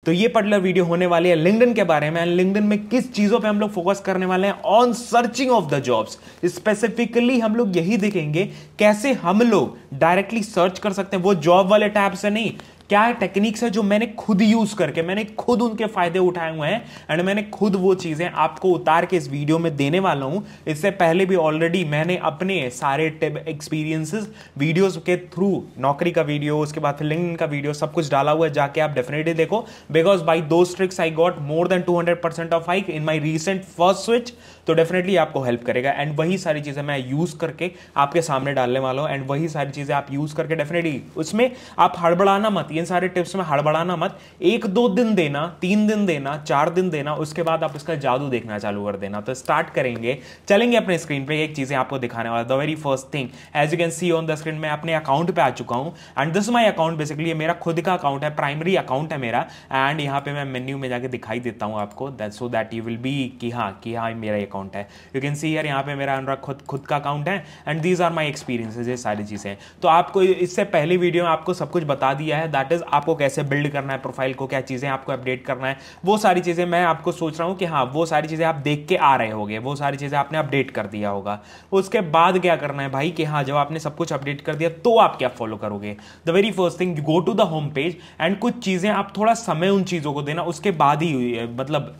तो ये particular video होने वाली है लिंक्डइन के बारे में। लिंक्डइन में किस चीजों पे हम लोग फोकस करने वाले हैं, on searching of the jobs. Specifically हम लोग यही देखेंगे कैसे हम लोग डायरेक्टली सर्च कर सकते हैं, वो जॉब वाले टैब से नहीं। क्या है टेक्निक्स है जो मैंने खुद यूज करके, मैंने खुद उनके फायदे उठाए हुए हैं एंड मैंने खुद वो चीजें आपको उतार के इस वीडियो में देने वाला हूं। इससे पहले भी ऑलरेडी मैंने अपने सारे एक्सपीरियंसेस वीडियोस के थ्रू, नौकरी का वीडियो, उसके बाद फिर लिंक्डइन का वीडियो, सब कुछ डाला हुआ है, जाके आप डेफिनेटली देखो। Because by those tricks I got more than 200% of hike in my recent first switch. तो डेफिनेटली आपको हेल्प करेगा एंड वही सारी चीजें मैं यूज करके आपके सामने डालने वाला हूं एंड वही सारी चीजें आप यूज करके डेफिनेटली उसमें आप हड़बड़ाना मत। इन सारे टिप्स में हड़बड़ाना मत। 1-2 दिन देना, 3 दिन देना, 4 दिन देना, उसके बाद आप इसका जादू देखना चालू कर देना। तो स्टार्ट करेंगे, चलेंगे अपने स्क्रीन पे। एक चीजें आपको दिखाने वाला, the very first thing as you can see on the screen, मैं अपने अकाउंट पे आ चुका हूं and this my account. Basically मेरा खुद का अकाउंट है, प्राइमरी अकाउंट है मेरा एंड यहाँ पे मैं मेन्यू में जाके दिखाई देता हूं आपको, so that you will be कि हाँ मेरा अकाउंट है। यू कैन सी यार यहाँ पे मेरा खुद का अकाउंट है and these are my experiences, ये सारी चीजें। तो आपको इससे पहले वीडियो में आपको सब कुछ बता दिया है, दैट इज आपको कैसे बिल्ड करना है प्रोफाइल को, क्या चीजें आपको अपडेट करना है, वो सारी चीजें मैं आपको सोच रहा हूं कि हाँ वो सारी चीजें आप देख के आ रहे होगे, वो सारी चीजें आपने अपडेट कर दिया होगा। उसके बाद क्या करना है भाई कि हाँ जब आपने सब कुछ अपडेट कर दिया तो आप क्या फॉलो करोगे। The very first thing, go to the home page and कुछ चीजें आप थोड़ा समय उन चीजों को देना, उसके बाद ही मतलब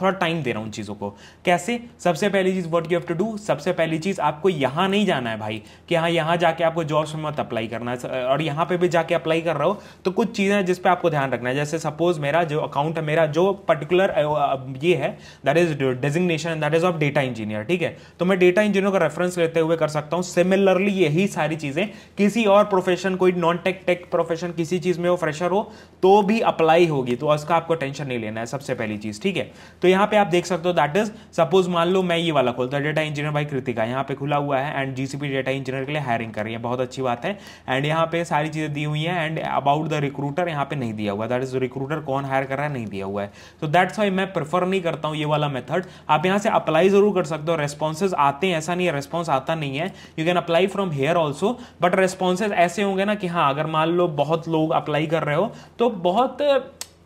थोड़ा टाइम दे रहा हूं चीजों को। कैसे? सबसे पहली चीज what you have to do, सबसे पहली चीज आपको यहां नहीं जाना है भाई कि हाँ यहां जाके आपको जॉब्स में मत अप्लाई करना है, और यहां पे भी जाके अप्लाई कर रहे हो तो कुछ चीजें हैं जिस पे आपको ध्यान रखना है। जैसे सपोज मेरा जो अकाउंट है, मेरा जो पर्टिकुलर ये है that is designation, that is of data engineer, ठीक है। तो मैं डेटा इंजीनियर का रेफरेंस लेते हुए कर सकता हूं। सिमिलरली यही सारी चीजें किसी और प्रोफेशन, कोई नॉन टेक प्रोफेशन किसी चीज में हो, फ्रेशर हो तो भी अप्लाई होगी, तो उसका आपको टेंशन नहीं लेना है, सबसे पहली चीज, ठीक है। तो यहां पे आप देख सकते हो दैट इज सपोज मान लो मैं ये वाला खोलता हूं, डेटा इंजीनियर बाय कृतिका, यहां पे खुला हुआ है एंड जीसीपी डेटा इंजीनियर के लिए हायरिंग कर रही है, बहुत अच्छी बात है। एंड यहां पे सारी चीजें दी हुई हैं एंड अबाउट द रिक्रूटर यहां पे नहीं दिया हुआ, दैट इज रिक्रूटर कौन हायर कर रहा है नहीं दिया हुआ है। तो दैट्स व्हाई मैं प्रेफर नहीं करता हूं ये वाला मेथड। आप यहां से अप्लाई जरूर कर सकते हो, रेस्पॉन्सेज आते हैं, ऐसा नहीं है रेस्पॉन्स आता नहीं है, you can apply from here also, but responses ऐसे होंगे ना कि हाँ अगर मान लो बहुत लोग अप्लाई कर रहे हो तो बहुत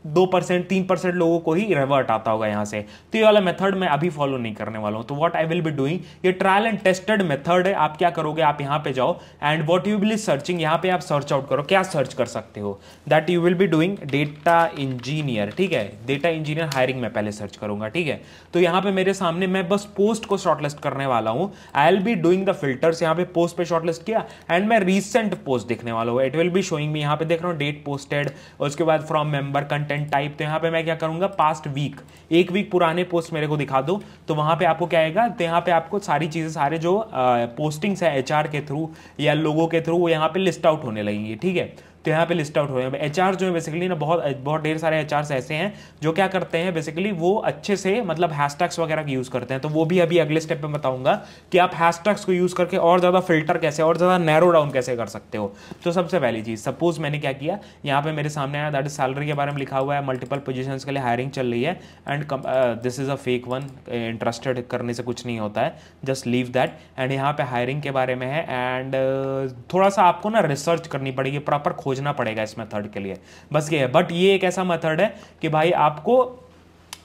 2% 3% लोगों को ही रिवर्ट आता होगा यहां से। तो ये वाला मेथड मैं अभी फॉलो नहीं करने वाला हूं। तो what I will be doing, ये ट्रायल एंड टेस्टेड मेथड है। आप क्या करोगे, आप यहां पे जाओ and what you will be searching, यहां पे आप सर्च आउट करो, क्या सर्च कर सकते हो, that you will be doing data engineer, ठीक है। डेटा इंजीनियर हायरिंग में पहले सर्च करूंगा, ठीक है। तो यहां पे मेरे सामने मैं बस पोस्ट को शॉर्टलिस्ट करने वाला हूं। आई will be doing the filters, यहां पे पोस्ट पे शॉर्टलिस्ट किया एंड मैं रीसेंट पोस्ट देखने वाला हूं। It will be showing me, यहां पे देख रहा हूं डेट पोस्टेड, उसके बाद फ्रॉम मेंबर, कंटेंट टाइप। तो यहां पे मैं क्या करूंगा, पास्ट वीक, एक वीक पुराने पोस्ट मेरे को दिखा दो, तो वहां पे आपको क्या आएगा, तो यहां पे आपको सारी चीजें, सारे जो पोस्टिंग्स है एचआर के थ्रू या लोगों के थ्रू, वो यहां पे लिस्ट आउट होने लगेंगे, ठीक है। तो यहाँ पे लिस्ट आउट हो रहे हैं एचआर जो है बेसिकली ना, बहुत ढेर सारे एचआर ऐसे हैं जो क्या करते हैं बेसिकली, वो अच्छे से मतलब हैशटैग्स वगैरह की यूज करते हैं। तो वो भी अभी अगले स्टेप पे बताऊंगा कि आप हैशटैग्स को यूज करके और ज्यादा फिल्टर कैसे, और ज्यादा नैरो डाउन कैसे कर सकते हो। तो सबसे पहली चीज, सपोज मैंने क्या किया, यहाँ पे मेरे सामने आया दैट इज सैलरी के बारे में लिखा हुआ है, मल्टीपल पोजीशंस के लिए हायरिंग चल रही है and this is a fake one, interested करने से कुछ नहीं होता है, जस्ट लीव दैट। एंड यहाँ पे हायरिंग के बारे में है एंड थोड़ा सा आपको ना रिसर्च करनी पड़ेगी, प्रॉपर खोजना पड़ेगा इस मेथड के लिए, बस ये है। बट ये एक ऐसा मेथड है कि भाई आपको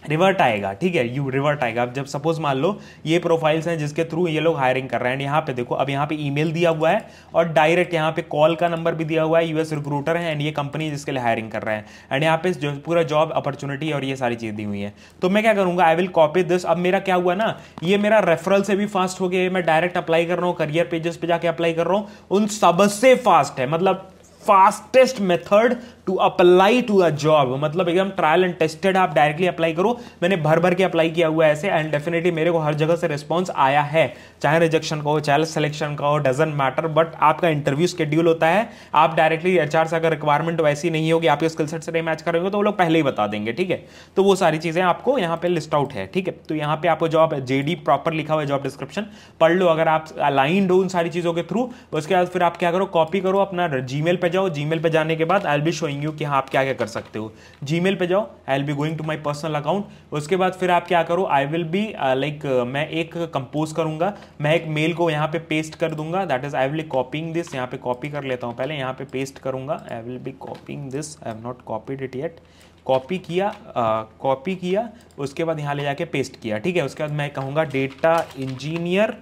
रिवर्ट आएगा, ठीक है, यू रिवर्ट आएगा। अब जब सपोज मान लो ये प्रोफाइल्स हैं जिसके थ्रू ये लोग हायरिंग कर रहे हैं, यहाँ पे देखो, अब यहाँ पे ईमेल दिया हुआ है और डायरेक्ट यहाँ पे कॉल का नंबर भी दिया हुआ है, यूएस रिक्रूटर है एंड ये कंपनी जिसके लिए हायरिंग कर रहे हैं एंड यहाँ पे जो पूरा जॉब अपॉर्चुनिटी और ये सारी चीजें दी हुई है। तो मैं क्या करूंगा, आई विल कॉपी दिस। अब मेरा क्या हुआ ना, ये मेरा रेफरल से भी फास्ट हो गया, मैं डायरेक्ट अप्लाई कर रहा हूँ, करियर पेजेस पे जाके अप्लाई कर रहा हूँ, उन सबसे फास्ट है, मतलब fastest method to apply to a job, मतलब एकदम ट्रायल एंड टेस्टेड, आप डायरेक्टली अप्लाई करो। मैंने भर भर के अप्लाई किया हुआ है ऐसे एंड डेफिनेटली मेरे को हर जगह से रिस्पांस आया है, चाहे रिजेक्शन का हो, चाहे सिलेक्शन का हो, डजंट मैटर, बट आपका इंटरव्यू शेड्यूल होता है। आप डायरेक्टली एचआर से अगर रिक्वायरमेंट वैसी नहीं होगी, आपके स्किल सेट से नहीं मैच करेंगे तो वो लोग पहले ही बता देंगे, ठीक है। तो वो सारी चीजें आपको यहाँ पे लिस्ट आउट है, ठीक है। तो यहाँ पे आपको जॉब जेडी प्रॉपर लिखा हुआ है, जॉब डिस्क्रिप्शन पढ़ लो अगर आप अलाइंड हो उन सारी चीजों के थ्रू। उसके बाद फिर आप क्या करो, कॉपी करो, अपना जीमेल पे जाओ, जीमेल पे जाने के बाद आई विल बी शोइंग यू कि हाँ आप क्या क्या कर सकते हो। जीमेल पे जाओ, I will be going to my personal account. उसके बाद फिर आप क्या करो, आई विल बी लाइक मैं एक कंपोज करूंगा, मैं एक मेल को यहाँ पे पेस्ट कर दूंगा, that is I will B कॉपिंग this, यहाँ पे कॉपी कर लेता हूँ पहले, यहाँ पे पेस्ट करूंगा, आई will B कॉपिंग this, I have not copied it yet, copy किया, उसके बाद यहाँ ले जाके पेस्ट किया, ठीक है। उसके बाद मैं कहूँगा डेटा इंजीनियर।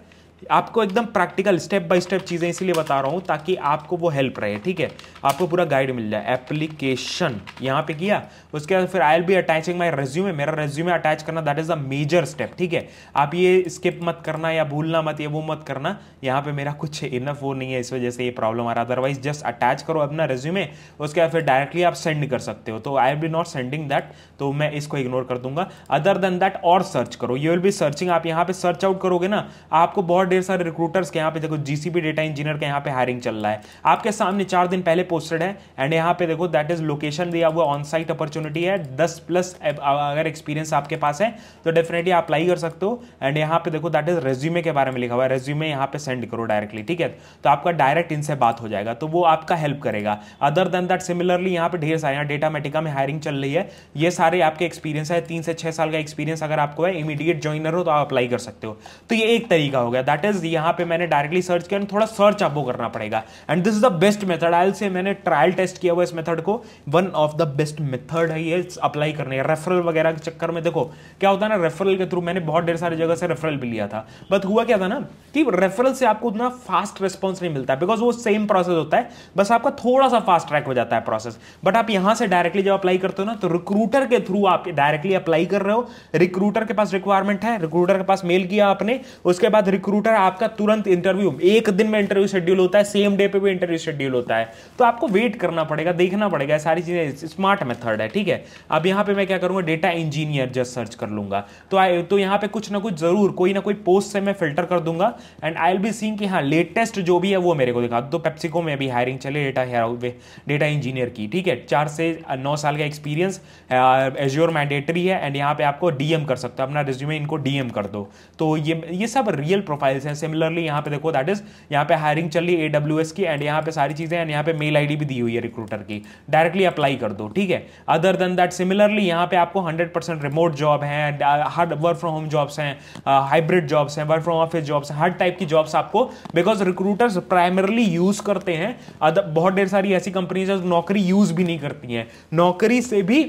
आपको एकदम प्रैक्टिकल स्टेप बाय स्टेप चीज़ें इसीलिए बता रहा हूँ ताकि आपको वो हेल्प रहे, ठीक है, आपको पूरा गाइड मिल जाए। एप्लीकेशन यहाँ पे किया, उसके बाद फिर I will be attaching my resume. मेरा रेज्यूमे अटैच करना that is a major step, ठीक है। आप ये स्किप मत करना या भूलना मत, ये वो मत करना। यहाँ पे मेरा कुछ इनफ वो नहीं है, इस वजह से ये प्रॉब्लम आ रहा है। अदरवाइज जस्ट अटैच करो अपना रेज्यूमे, उसके बाद फिर डायरेक्टली आप सेंड कर सकते हो। तो आई will B not sending that, तो मैं इसको इग्नोर कर दूंगा। अदर देन दैट और सर्च करो, यू विल बी सर्चिंग। आप यहाँ पे सर्च आउट करोगे ना, आपको बहुत ढेर सारे रिक्रूटर्स के यहाँ पे देखो जीसीपी डेटा इंजीनियर के यहाँ पे हायरिंग चल रहा है, आपके सामने 4 दिन पहले पोस्टेड है। एंड यहाँ पे देखो दैट इज लोकेशन दिया हुआ, ऑन साइट अपॉर्चुनिटी है, 10+ अगर एक्सपीरियंस आपके पास है तो डेफिनेटली आप अप्लाई कर सकते हो। एंड यहाँ पे देखो दैट इज रेज्यूमे के बारे में लिखा हुआ है, रेज्यूमे यहाँ पे सेंड करो डायरेक्टली, ठीक है। तो आपका डायरेक्ट इनसे बात हो जाएगा, तो वो आपका हेल्प करेगा। अदर देन दैट सिमिलरली यहाँ पे ढेर सारे, यहाँ डेटामेटिका में हायरिंग चल रही है, ये सारे आपके एक्सपीरियंस है। 3 से 6 साल का एक्सपीरियंस अगर आपको है, इमीडिएट ज्वाइनर हो तो आप अप्लाई कर सकते हो। तो ये एक तरीका हो गया, दैट इज यहाँ पे मैंने डायरेक्टली सर्च किया, थोड़ा सर्च आपको करना पड़ेगा। And this is the best method, I will say मैंने ट्रायल टेस्ट किया हुआ इस मेथड को, one of the best method है ये अप्लाई करने। रेफरल वगैरह के चक्कर में देखो क्या होता है ना, रेफरल के थ्रू मैंने बहुत ढेर सारी जगह से रेफरल भी लिया था, बट हुआ क्या था ना कि रेफरल से आपको उतना फास्ट रिस्पॉन्स नहीं मिलता, बिकॉज वो सेम प्रोसेस होता है, बस आपका थोड़ा सा फास्ट ट्रैक हो जाता है प्रोसेस। बट आप यहां से डायरेक्टली जब अप्लाई करते हो ना, तो रिक्रूटर के थ्रू आप डायरेक्टली अप्लाई कर रहे हो, रिक्रूटर के पास रिक्वायरमेंट है, रिक्रूटर के पास मेल किया आपने, उसके बाद रिक्रूटर आपका तुरंत इंटरव्यू, एक दिन में इंटरव्यू शेड्यूल होता है, सेम डे पे भी इंटरव्यू शेड्यूल होता है। तो आपको वेट करना पड़ेगा, देखना पड़ेगा, सारी चीजें स्मार्ट मेथड है, ठीक है। अब यहां पे मैं क्या करूंगा, डेटा इंजीनियर जस्ट सर्च कर लूंगा, तो यहां पे कुछ ना कुछ जरूर कोई ना कोई पोस्ट से मैं फिल्टर कर दूंगा। And I will be seeing कि हाँ लेटेस्ट जो भी है वो मेरे को दिखा दो। पेप्सिको में भी हायरिंग चले डेटा इंजीनियर की, ठीक है, 4 से 9 साल का एक्सपीरियंस, एज्योर मैंडेटरी है। एंड यहाँ पे आपको डीएम कर सकते हो अपना रिज्यूमे, इनको डीएम कर दो। तो ये सब रियल प्रोफाइल्स हैं। सिमिलरली यहाँ पे देखो दैट इज यहाँ पे हायरिंग चल रही है AWS की, एंड यहाँ पे सारी चीजें, एंड यहाँ पे मेल आईडी भी दी हुई है रिक्रूटर की, डायरेक्टली अप्लाई कर दो, ठीक है। अदर देन दैट सिमिलरली यहाँ पे आपको 100% रिमोट जॉब है, her work from home jobs हैं, हाइब्रिड जॉब्स हैं, वर्क फ्रॉम ऑफिस जॉब्स हैं, हर टाइप की जॉब्स आपको, बिकॉज रिक्रूटर्स प्राइमरली यूज करते हैं। बहुत ढेर सारी ऐसी कंपनीज है नौकरी यूज भी नहीं करती हैं, नौकरी से भी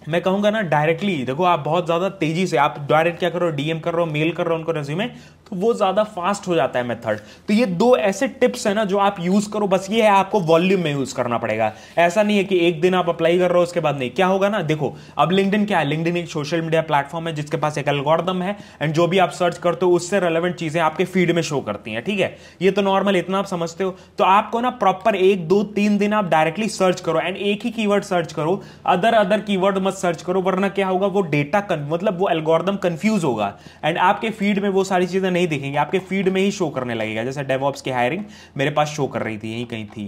मैं कहूंगा ना डायरेक्टली देखो, आप बहुत ज्यादा तेजी से आप डायरेक्ट क्या करो, डीएम कर रहे हो, मेल कर रहे हो उनको रेज्यूमे, तो वो ज्यादा फास्ट हो जाता है मेथड। तो ये 2 ऐसे टिप्स है ना जो आप यूज करो, बस ये है आपको वॉल्यूम में यूज करना पड़ेगा। ऐसा नहीं है कि एक दिन आप अप्लाई कर रहे हो उसके बाद नहीं। क्या होगा ना, देखो अब लिंक्डइन क्या है, लिंक्डइन एक सोशल मीडिया प्लेटफॉर्म है जिसके पास एक एल्गोरिथम है, एंड जो भी आप सर्च करते हो उससे रेलेवेंट चीजें आपके फीड में शो करती हैं, ठीक है। ये तो नॉर्मल, इतना आप समझते हो। तो आपको ना प्रॉपर 1, 2, 3 दिन आप डायरेक्टली सर्च करो, एंड एक ही कीवर्ड सर्च करो, अदर कीवर्ड मत सर्च करो, वरना क्या होगा, वो डेटा मतलब वो एल्गोरिथम कंफ्यूज होगा, एंड आपके फीड में वो सारी चीजें नहीं दिखेंगी, आपके फीड में ही शो करने लगेगा। जैसे डेवऑप्स की हायरिंग मेरे पास शो कर रही थी, यहीं कहीं थी,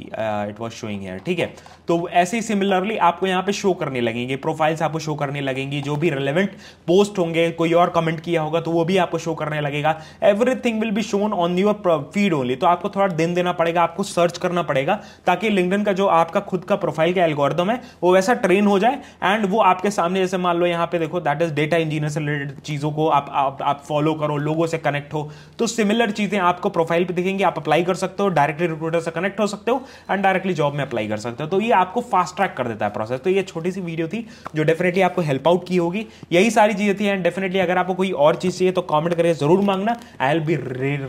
इट वाज शोइंग हियर, ठीक है। तो ऐसे ही सिमिलरली आपको यहां पे शो करने लगेंगे, प्रोफाइल्स आपको शो करने लगेंगी, जो भी रिलेवेंट पोस्ट होंगे, कोई और कमेंट किया होगा तो वो भी आपको शो करने लगेगा। Everything will be shown on your feed only. तो आपको थोड़ा दिन देना पड़ेगा, आपको सर्च करना पड़ेगा, ताकि लिंक्डइन का जो आपका खुद का प्रोफाइल का एल्गोरिथम है वो वैसा ट्रेन हो जाए, एंड वो आपके सामने, जैसे मान लो यहाँ पे देखो दैट इज डेटा इंजीनियर से रिलेटेड चीजों को आप फॉलो करो, लोगों से कनेक्ट हो, तो सिमिलर चीजें आपको प्रोफाइल पे दिखेंगी, आप अप्लाई कर सकते हो, डायरेक्टली रिक्रूटर से कनेक्ट हो सकते हो, एंड डायरेक्टली जॉब में अप्लाई कर सकते हो। तो ये आपको फास्ट ट्रैक कर देता है प्रोसेस। तो ये छोटी सी वीडियो थी जो डेफिनेटली आपको हेल्प आउट की होगी। यही सारी चीजें थी, एंड डेफिनेटली अगर आपको कोई और चीज चाहिए तो कमेंट करके जरूर मांगना। I will be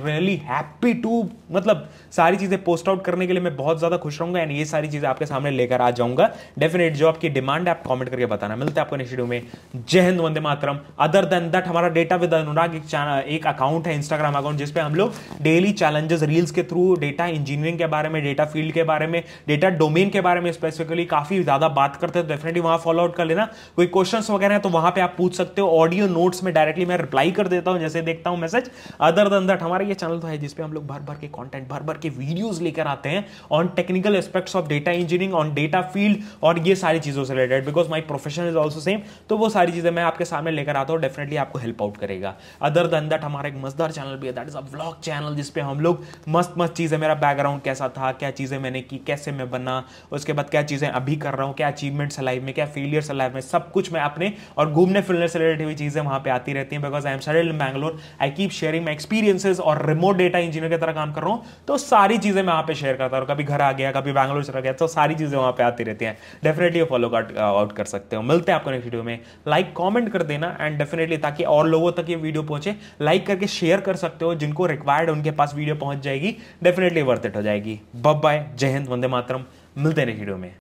really happy to, मतलब सारी चीजें पोस्ट आउट करने के लिए मैं बहुत ज्यादा खुश रहूंगा, एंड ये सारी चीजें आपके सामने लेकर आ जाऊंगा। डेफिनेट जो आपकी डिमांड है आप कमेंट करके बताना। मिलते हैं आपको नेक्स्ट वीडियो में। जय Hind, Vande Mataram. Other than that हमारा डेटा विद अनुराग एक अकाउंट है, इंस्टाग्राम अकाउंट, जिसपे हम लोग डेली चैलेंजेस रील्स के थ्रू डेटा इंजीनियरिंग के बारे में, डेटा फील्ड के बारे में, डेटा डोमेन के बारे में स्पेसिफिकली काफी ज्यादा बात करते हैं। तो डेफिनेटली वहां फॉलो आउट कर लेना। कोई क्वेश्चंस वगैरह है तो वहां पे आप पूछ सकते हो, ऑडियो नोट्स में डायरेक्टली मैं रिप्लाई कर देता हूं जैसे देखता हूं मैसेज। अदर देन दैट हमारा ये चैनल तो है जिसपे हम लोग भर भर के कंटेंट, भर भर के वीडियोस लेकर आते हैं on technical aspects of data engineering, on data field, और ये सारी चीजों से related, because my profession is also same. तो वो सारी चीजें मैं आपके सामने लेकर आता हूं, डेफिनेटली आपको हेल्प आउट करेगा। अदर देन दैट हमारा एक मजेदार चैनल भी है, that is a vlog channel, जिसपे हम लोग मस्त मस्त चीजें, मेरा बैकग्राउंड कैसा था, क्या चीजें मैंने की, कैसे मैं बना, उसके बाद क्या चीजें अभी कर रहा हूं, क्या अचीवमेंट्स है लाइफ में, क्या फेलियर्स है लाइफ में, सब कुछ मैं अपने, और घूमने फिरने से रिलेटेड हुई चीजें वहां पे आती रहती हैं। Because I am settled in Bangalore, I keep sharing my experiences, और रिमोट डेटा इंजीनियर की तरह काम कर रहा हूं, तो सारी चीजें मैं वहां पे शेयर करता हूं। कभी घर आ गया, कभी बैंगलोर चला गया, तो सारी चीजें वहां पे आती रहती हैं। डेफिनेटली फॉलो आउट कर सकते हो। मिलते हैं आपको नेक्स्ट वीडियो में। लाइक कमेंट कर देना एंड डेफिनेटली ताकि और लोगों तक ये वीडियो पहुंचे, लाइक करके शेयर कर सकते हो, जिनको रिक्वायर्ड उनके पास वीडियो पहुंच जाएगी, डेफिनेटली वर्थ इट हो जाएगी। बाय बाय, जय हिंद, वंदे मातरम, मिलते हैं नेक्स्ट वीडियो में।